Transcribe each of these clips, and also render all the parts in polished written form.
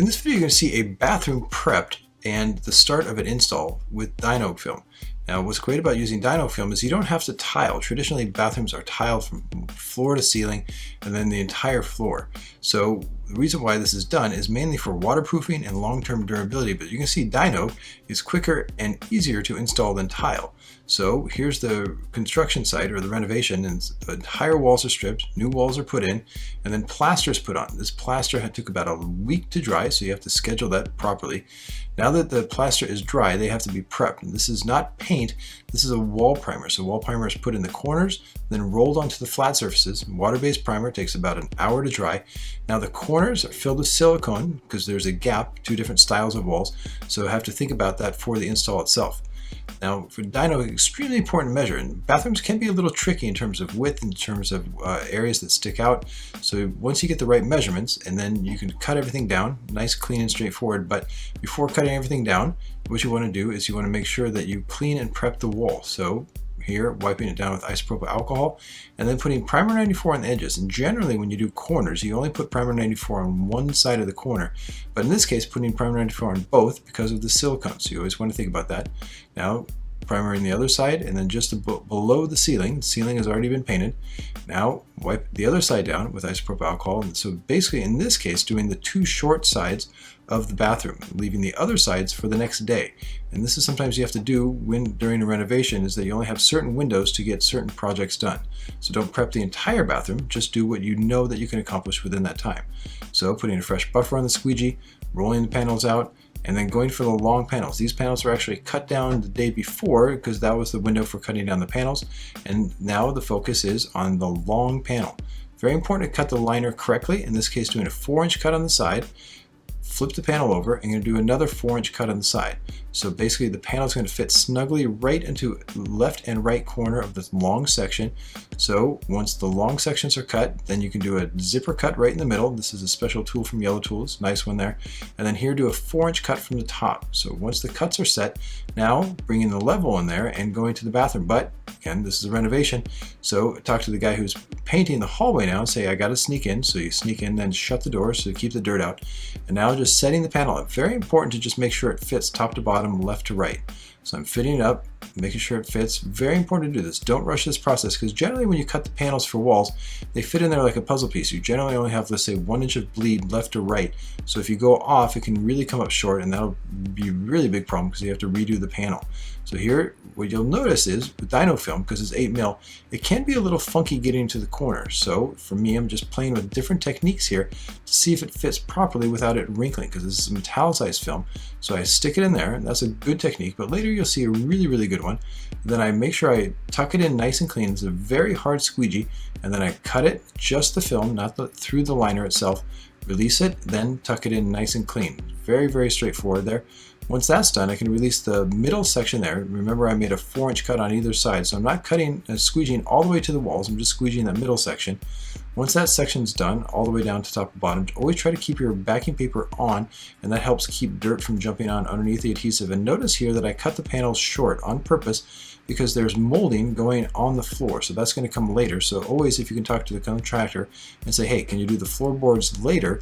In this video, you're going to see a bathroom prepped and the start of an install with Noc film. Now, what's great about using Noc film is you don't have to tile. Traditionally, bathrooms are tiled from floor to ceiling and then the entire floor. So the reason why this is done is mainly for waterproofing and long-term durability, but you can see Noc is quicker and easier to install than tile. So here's the construction site or the renovation, and the entire walls are stripped, new walls are put in, and then plaster is put on. This plaster took about a week to dry, so you have to schedule that properly. Now that the plaster is dry, they have to be prepped. And this is not paint, this is a wall primer. So wall primer is put in the corners, then rolled onto the flat surfaces. Water-based primer takes about an hour to dry. Now the corners are filled with silicone because there's a gap, two different styles of walls, so I have to think about that for the install itself. Now for Noc, extremely important measure, and bathrooms can be a little tricky in terms of width, in terms of areas that stick out. So once you get the right measurements, and then you can cut everything down, nice, clean, and straightforward. But before cutting everything down, what you want to do is you want to make sure that you clean and prep the wall. So here, wiping it down with isopropyl alcohol, and then putting primer 94 on the edges. And generally, when you do corners, you only put primer 94 on one side of the corner. But in this case, putting primer 94 on both because of the silicone. So you always want to think about that. Now, primer on the other side, and then just below the ceiling. The ceiling has already been painted. Now, wipe the other side down with isopropyl alcohol. And so basically, in this case, doing the two short sides of the bathroom, leaving the other sides for the next day. And this is sometimes you have to do during a renovation, is that you only have certain windows to get certain projects done. So don't prep the entire bathroom, just do what you know that you can accomplish within that time. So putting a fresh buffer on the squeegee, rolling the panels out, and then going for the long panels. These panels were actually cut down the day before because that was the window for cutting down the panels. And now the focus is on the long panel. Very important to cut the liner correctly. In this case, doing a 4-inch cut on the side. Flip the panel over and going to do another 4-inch cut on the side. So basically the panel is going to fit snugly right into left and right corner of this long section. So once the long sections are cut, then you can do a zipper cut right in the middle. This is a special tool from Yellow Tools, nice one there. And then here do a 4-inch cut from the top. So once the cuts are set, now bringing the level in there and going to the bathroom. But again, this is a renovation, so talk to the guy who's painting the hallway now and say, I got to sneak in. So you sneak in, then shut the door so you keep the dirt out. And now just setting the panel up. Very important to just make sure it fits top to bottom, left to right. So I'm fitting it up, making sure it fits. Very important to do this. Don't rush this process, because generally when you cut the panels for walls, they fit in there like a puzzle piece. You generally only have, let's say, 1 inch of bleed left or right. So if you go off, it can really come up short, and that'll be a really big problem because you have to redo the panel. So here, what you'll notice is with Noc film, because it's 8 mil, it can be a little funky getting to the corner. So for me, I'm just playing with different techniques here to see if it fits properly without it wrinkling, because this is a metallicized film. So I stick it in there, and that's a good technique, but later you'll see a really, really good one. Then I make sure I tuck it in nice and clean. It's a very hard squeegee, and then I cut it, just the film, not through the liner itself, release it, then tuck it in nice and clean. Very, very straightforward there. Once that's done, I can release the middle section there. Remember, I made a 4-inch cut on either side, so I'm not squeegeeing all the way to the walls. I'm just squeegeeing that middle section. Once that section's done, all the way down to top and bottom, always try to keep your backing paper on, and that helps keep dirt from jumping on underneath the adhesive. And notice here that I cut the panels short on purpose because there's molding going on the floor, so that's going to come later. So always, if you can talk to the contractor and say, hey, can you do the floorboards later?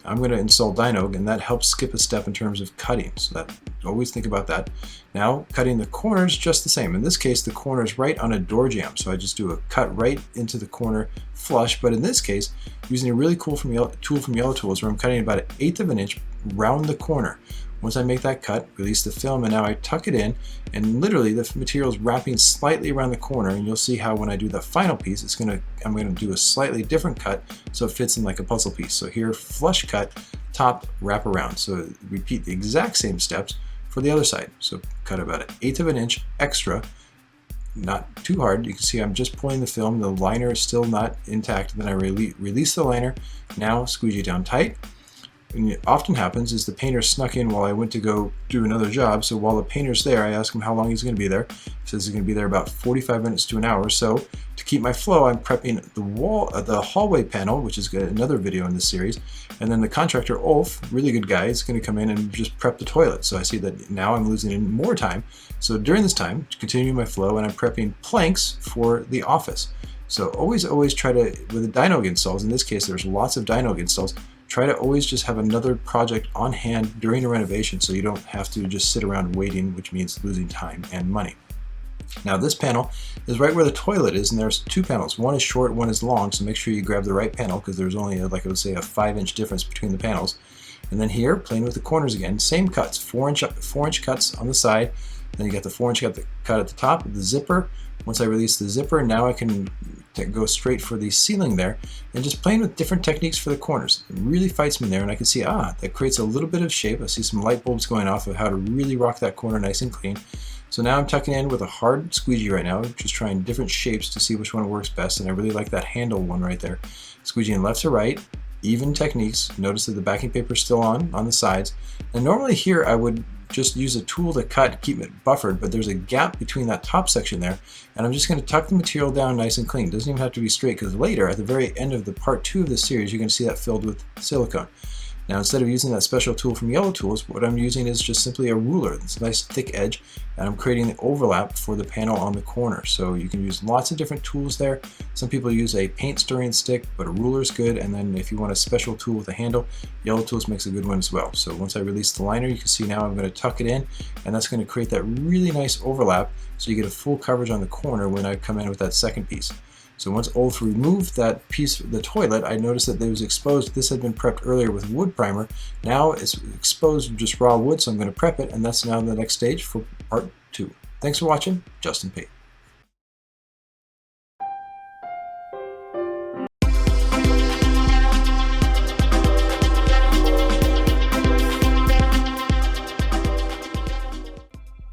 I'm going to install Noc, and that helps skip a step in terms of cutting. So that always think about that. Now, cutting the corners, just the same. In this case, the corner is right on a door jamb, so I just do a cut right into the corner flush. But in this case, using a really cool tool from Yellow Tools, where I'm cutting about 1/8 of an inch round the corner. Once I make that cut, release the film, and now I tuck it in, and literally the material is wrapping slightly around the corner, and you'll see how when I do the final piece, I'm going to do a slightly different cut so it fits in like a puzzle piece. So here, flush cut, top, wrap around. So repeat the exact same steps for the other side. So cut about 1/8 of an inch extra, not too hard. You can see I'm just pulling the film, the liner is still not intact. Then I release the liner, now squeegee down tight. And it often happens is the painter snuck in while I went to go do another job. So while the painter's there, I ask him how long he's going to be there. He says he's going to be there about 45 minutes to an hour. So to keep my flow, I'm prepping the hallway panel, which is another video in this series. And then the contractor, Ulf, really good guy, is going to come in and just prep the toilet. So I see that now I'm losing more time. So during this time, to continue my flow, and I'm prepping planks for the office. So always try to, with the Noc installs, in this case there's lots of Noc installs, try to always just have another project on hand during a renovation so you don't have to just sit around waiting, which means losing time and money. Now this panel is right where the toilet is, and there's two panels. One is short, one is long, so make sure you grab the right panel because there's only, like I would say, a 5-inch difference between the panels. And then here, playing with the corners again, same cuts, 4-inch cuts on the side. Then you got the 4-inch cut at the top, the zipper. Once I release the zipper, now I can go straight for the ceiling there, and just playing with different techniques for the corners. It really fights me there, and I can see, that creates a little bit of shape. I see some light bulbs going off of how to really rock that corner nice and clean. So now I'm tucking in with a hard squeegee right now, just trying different shapes to see which one works best, and I really like that handle one right there. Squeegeeing left to right, even techniques. Notice that the backing paper is still on the sides. And normally here I would just use a tool to cut, keep it buffered, but there's a gap between that top section there, and I'm just going to tuck the material down nice and clean. It doesn't even have to be straight, because later at the very end of the part 2 of this series, you're going to see that filled with silicone. Now instead of using that special tool from Yellow Tools, what I'm using is just simply a ruler. It's a nice thick edge, and I'm creating the overlap for the panel on the corner. So you can use lots of different tools there. Some people use a paint stirring stick, but a ruler is good, and then if you want a special tool with a handle, Yellow Tools makes a good one as well. So once I release the liner, you can see now I'm going to tuck it in, and that's going to create that really nice overlap so you get a full coverage on the corner when I come in with that second piece. So once Olaf removed that piece of the toilet, I noticed that it was exposed. This had been prepped earlier with wood primer. Now it's exposed with just raw wood, so I'm going to prep it, and that's now the next stage for part 2. Thanks for watching. Justin P.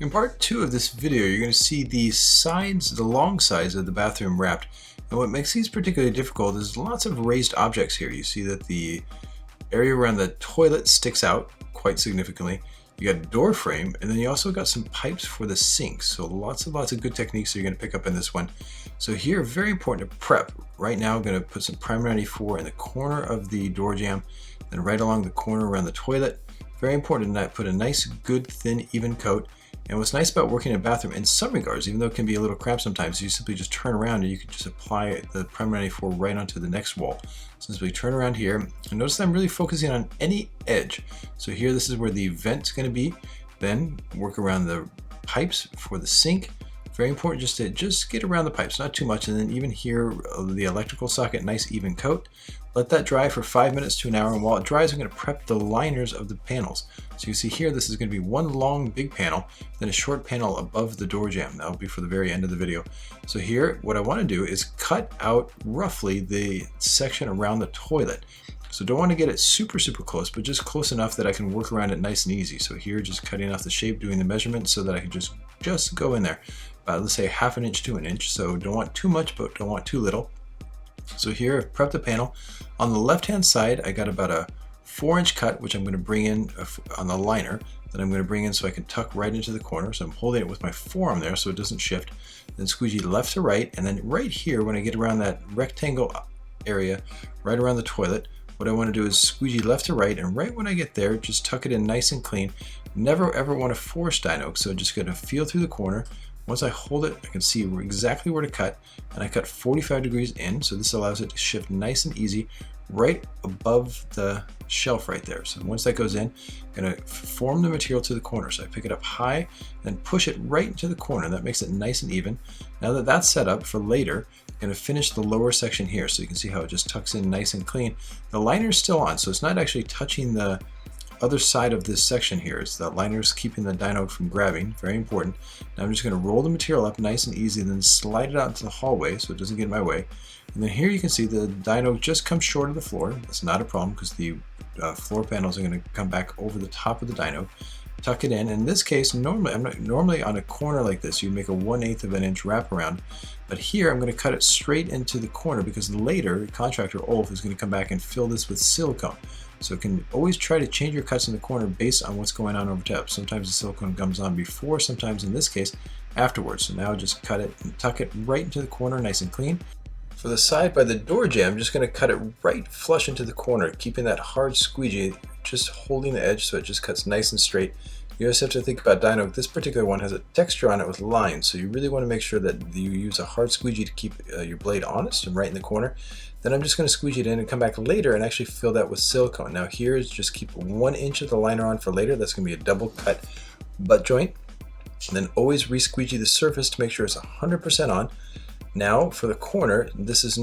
In part 2 of this video, you're going to see the sides, the long sides of the bathroom wrapped. And what makes these particularly difficult is lots of raised objects here. You see that the area around the toilet sticks out quite significantly. You got a door frame, and then you also got some pipes for the sink. So lots of good techniques that you're going to pick up in this one. So here, very important to prep. Right now, I'm going to put some primer 94 in the corner of the door jamb, then right along the corner around the toilet. Very important to put a nice, good, thin, even coat. And what's nice about working in a bathroom, in some regards, even though it can be a little cramped sometimes, you simply just turn around and you can just apply the primer 94 right onto the next wall. So simply turn around here, and notice that I'm really focusing on any edge. So here, this is where the vent's going to be. Then work around the pipes for the sink. Very important just to get around the pipes, not too much. And then even here, the electrical socket, nice even coat. Let that dry for 5 minutes to an hour, and while it dries, I'm going to prep the liners of the panels. So you see here, this is going to be one long big panel, then a short panel above the door jamb. That will be for the very end of the video. So here, what I want to do is cut out roughly the section around the toilet. So don't want to get it super close, but just close enough that I can work around it nice and easy. So here, just cutting off the shape, doing the measurement so that I can just go in there. Let's say 1/2 inch to 1 inch. So don't want too much, but don't want too little. So here, I've prepped the panel. On the left-hand side, I got about a 4-inch cut, which I'm going to bring in on the liner, that I'm going to bring in so I can tuck right into the corner. So I'm holding it with my forearm there so it doesn't shift. Then squeegee left to right, and then right here, when I get around that rectangle area, right around the toilet, what I want to do is squeegee left to right, and right when I get there, just tuck it in nice and clean. Never ever want to force dyno, so just going to feel through the corner. Once I hold it, I can see exactly where to cut, and I cut 45 degrees in, so this allows it to shift nice and easy right above the shelf right there. So once that goes in, I'm going to form the material to the corner. So I pick it up high, then push it right into the corner. That makes it nice and even. Now that that's set up for later, I'm going to finish the lower section here, so you can see how it just tucks in nice and clean. The liner is still on, so it's not actually touching the other side of this section here. Is that liner's keeping the dyno from grabbing, very important. Now I'm just going to roll the material up nice and easy, then slide it out into the hallway so it doesn't get in my way. And then here you can see the dyno just comes short of the floor. That's not a problem because the floor panels are going to come back over the top of the dyno. Tuck it in. In this case, normally on a corner like this, you make a 1/8 of an inch wraparound. But here I'm going to cut it straight into the corner because later contractor Olaf is going to come back and fill this with silicone. So you can always try to change your cuts in the corner based on what's going on over top. Sometimes the silicone comes on before, sometimes in this case afterwards. So now just cut it and tuck it right into the corner nice and clean. For the side by the door jamb, I'm just going to cut it right flush into the corner, keeping that hard squeegee just holding the edge so it just cuts nice and straight. You also have to think about Dyno. This particular one has a texture on it with lines, so you really want to make sure that you use a hard squeegee to keep your blade honest and right in the corner. Then I'm just going to squeegee it in and come back later and actually fill that with silicone. Now here is just keep 1 inch of the liner on for later. That's going to be a double cut butt joint. And then always re-squeegee the surface to make sure it's 100% on. Now for the corner, this is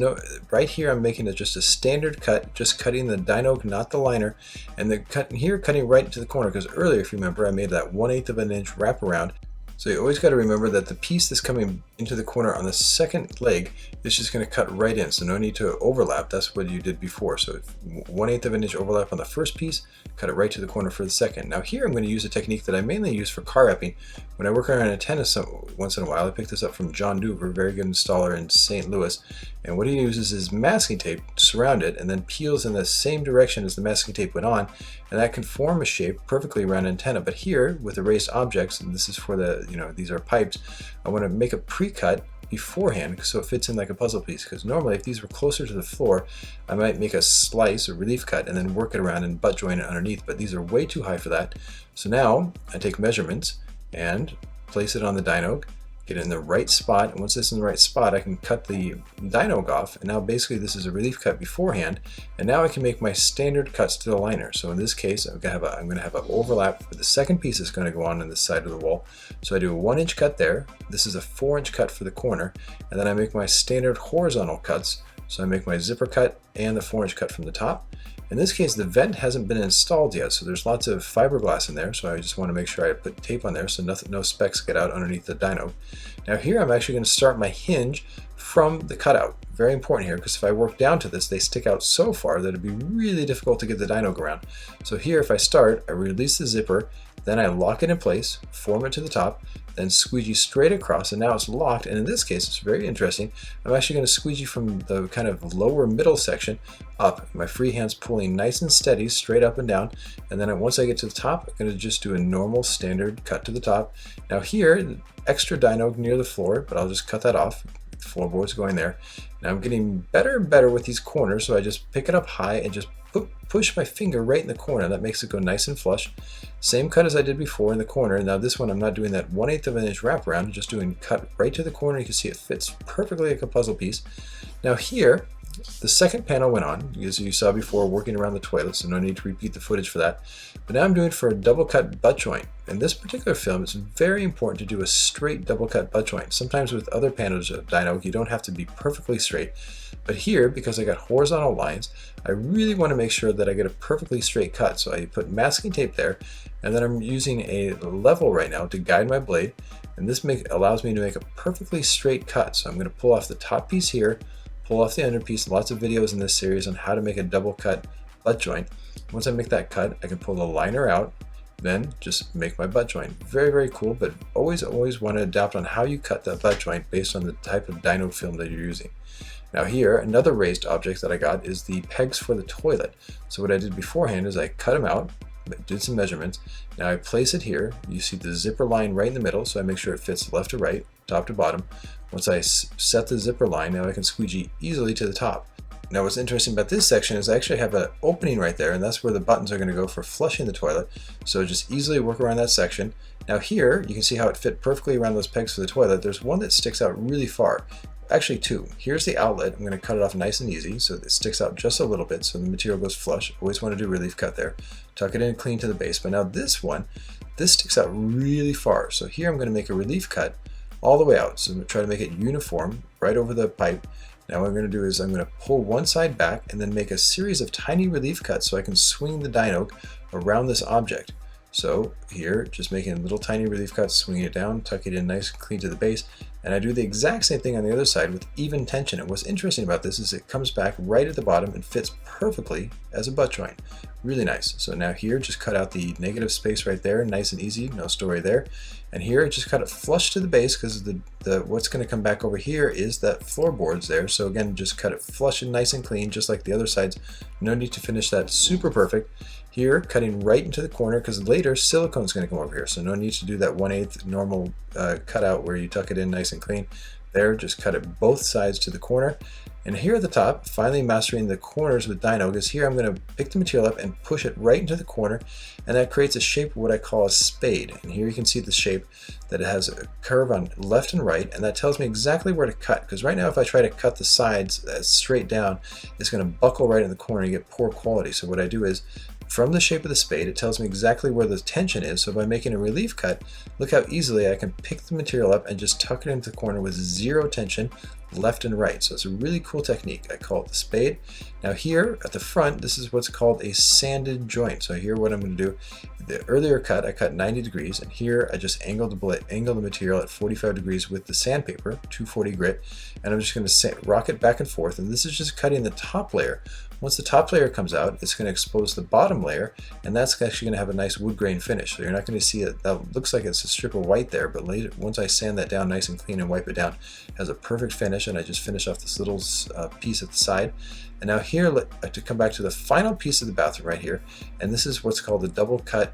right here I'm making it just a standard cut, just cutting the Dyno, not the liner, and the cut here cutting right into the corner, because earlier, if you remember, I made that 1/8 of an inch wraparound. So you always got to remember that the piece that's coming into the corner on the second leg is just going to cut right in, so no need to overlap. That's what you did before. So 1/8 of an inch overlap on the first piece, cut it right to the corner for the second. Now here I'm going to use a technique that I mainly use for car wrapping. When I work on an antenna once in a while, I picked this up from John Duver, a very good installer in St. Louis. And what he uses is masking tape to surround it and then peels in the same direction as the masking tape went on, and that can form a shape perfectly around an antenna. But here with erased objects, and this is for the, these are pipes, I want to make a pre-cut beforehand so it fits in like a puzzle piece, because normally if these were closer to the floor I might make a slice or relief cut and then work it around and butt joint it underneath, but these are way too high for that. So now I take measurements and place it on the Dyno, get it in the right spot, and once it's in the right spot I can cut the Dyno off, and now basically this is a relief cut beforehand, and now I can make my standard cuts to the liner. So in this case I'm going to have an overlap for the second piece that's going to go on this side of the wall. So I do a 1 inch cut there, this is a 4 inch cut for the corner, and then I make my standard horizontal cuts. So I make my zipper cut and the 4 inch cut from the top. In this case, the vent hasn't been installed yet, so there's lots of fiberglass in there, so I just want to make sure I put tape on there so no specks get out underneath the Dyno. Now here I'm actually going to start my hinge from the cutout. Very important here, because if I work down to this, they stick out so far that it'd be really difficult to get the Dyno around. So here, if I start, I release the zipper, then I lock it in place, form it to the top, then squeegee straight across, and now it's locked. And in this case, it's very interesting. I'm actually going to squeegee from the kind of lower middle section up. My free hand's pulling nice and steady, straight up and down. And then once I get to the top, I'm going to just do a normal standard cut to the top. Now here, extra Dyno near the floor, but I'll just cut that off. The floorboard's going there. Now I'm getting better and better with these corners, so I just pick it up high and just push my finger right in the corner. That makes it go nice and flush. Same cut as I did before in the corner. Now this one I'm not doing that 1/8 of an inch wraparound, I'm just doing cut right to the corner. You can see it fits perfectly like a puzzle piece. Now here, the second panel went on, as you saw before, working around the toilet, so no need to repeat the footage for that. But now I'm doing it for a double cut butt joint. In this particular film, it's very important to do a straight double cut butt joint. Sometimes with other panels of Dyno, you don't have to be perfectly straight. But here, because I got horizontal lines, I really want to make sure that I get a perfectly straight cut. So I put masking tape there, and then I'm using a level right now to guide my blade. And this allows me to make a perfectly straight cut. So I'm going to pull off the top piece here, pull off the under piece. Lots of videos in this series on how to make a double cut butt joint. Once I make that cut, I can pull the liner out, then just make my butt joint. Very, very cool, but always want to adapt on how you cut that butt joint based on the type of Dyno film that you're using. Now here, another raised object that I got is the pegs for the toilet. So what I did beforehand is I cut them out, did some measurements. Now I place it here. You see the zipper line right in the middle, so I make sure it fits left to right, top to bottom. Once I set the zipper line, now I can squeegee easily to the top. Now what's interesting about this section is I actually have an opening right there, and that's where the buttons are going to go for flushing the toilet. So just easily work around that section. Now here, you can see how it fit perfectly around those pegs for the toilet. There's one that sticks out really far. Actually two. Here's the outlet. I'm going to cut it off nice and easy so it sticks out just a little bit so the material goes flush. Always want to do relief cut there. Tuck it in clean to the base. But now this one, this sticks out really far. So here I'm going to make a relief cut all the way out. So I'm going to try to make it uniform right over the pipe. Now what I'm going to do is I'm going to pull one side back and then make a series of tiny relief cuts so I can swing the Dyno around this object. So here, just making little tiny relief cuts, swinging it down, tuck it in nice and clean to the base. And I do the exact same thing on the other side with even tension. And what's interesting about this is it comes back right at the bottom and fits perfectly as a butt joint. Really nice. So now here, just cut out the negative space right there, nice and easy, no story there. And here, just cut it flush to the base because what's going to come back over here is that floorboards there. So again, just cut it flush and nice and clean, just like the other sides. No need to finish that super perfect. Here, cutting right into the corner because later silicone is going to come over here. So no need to do that 1/8 normal cutout where you tuck it in nice and clean. There, just cut it both sides to the corner. And here at the top, finally mastering the corners with Dyno, is here I'm going to pick the material up and push it right into the corner, and that creates a shape of what I call a spade. And here you can see the shape that it has a curve on left and right, and that tells me exactly where to cut, because right now if I try to cut the sides straight down, it's going to buckle right in the corner and you get poor quality. So what I do is, from the shape of the spade, it tells me exactly where the tension is. So by making a relief cut, look how easily I can pick the material up and just tuck it into the corner with zero tension, left and right. So it's a really cool technique. I call it the spade. Now here at the front, this is what's called a sanded joint. So here what I'm going to do, the earlier cut, I cut 90 degrees, and here I just angled the material at 45 degrees with the sandpaper, 240 grit, and I'm just going to rock it back and forth, and this is just cutting the top layer. Once the top layer comes out, it's going to expose the bottom layer, and that's actually going to have a nice wood grain finish. So you're not going to see it. That looks like it's a strip of white there, but later, once I sand that down nice and clean and wipe it down, it has a perfect finish, and I just finish off this little piece at the side. And now here, to come back to the final piece of the bathroom right here, and this is what's called the double cut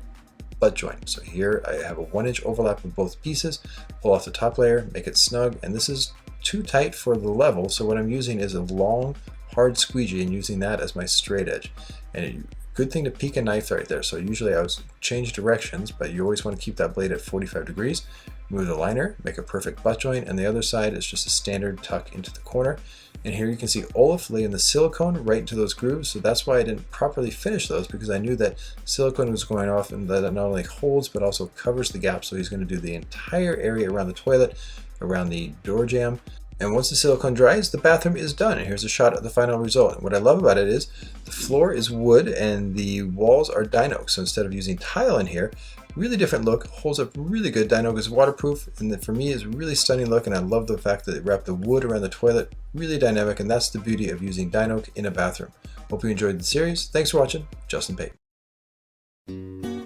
butt joint. So here I have a 1-inch overlap of both pieces, pull off the top layer, make it snug, and this is too tight for the level, so what I'm using is a long, hard squeegee and using that as my straight edge. And a good thing to peek a knife right there. So usually I would change directions, but you always want to keep that blade at 45 degrees. Move the liner, make a perfect butt joint, and the other side is just a standard tuck into the corner. And here you can see Olaf laying the silicone right into those grooves, so that's why I didn't properly finish those, because I knew that silicone was going off and that it not only holds but also covers the gap. So he's going to do the entire area around the toilet, around the door jamb. And once the silicone dries, the bathroom is done. And here's a shot of the final result. And what I love about it is the floor is wood and the walls are Dyno. So instead of using tile in here, really different look, holds up really good. Dyno is waterproof, and for me is a really stunning look, and I love the fact that it wrapped the wood around the toilet. Really dynamic, and that's the beauty of using Dyno in a bathroom. Hope you enjoyed the series. Thanks for watching. Justin Pate.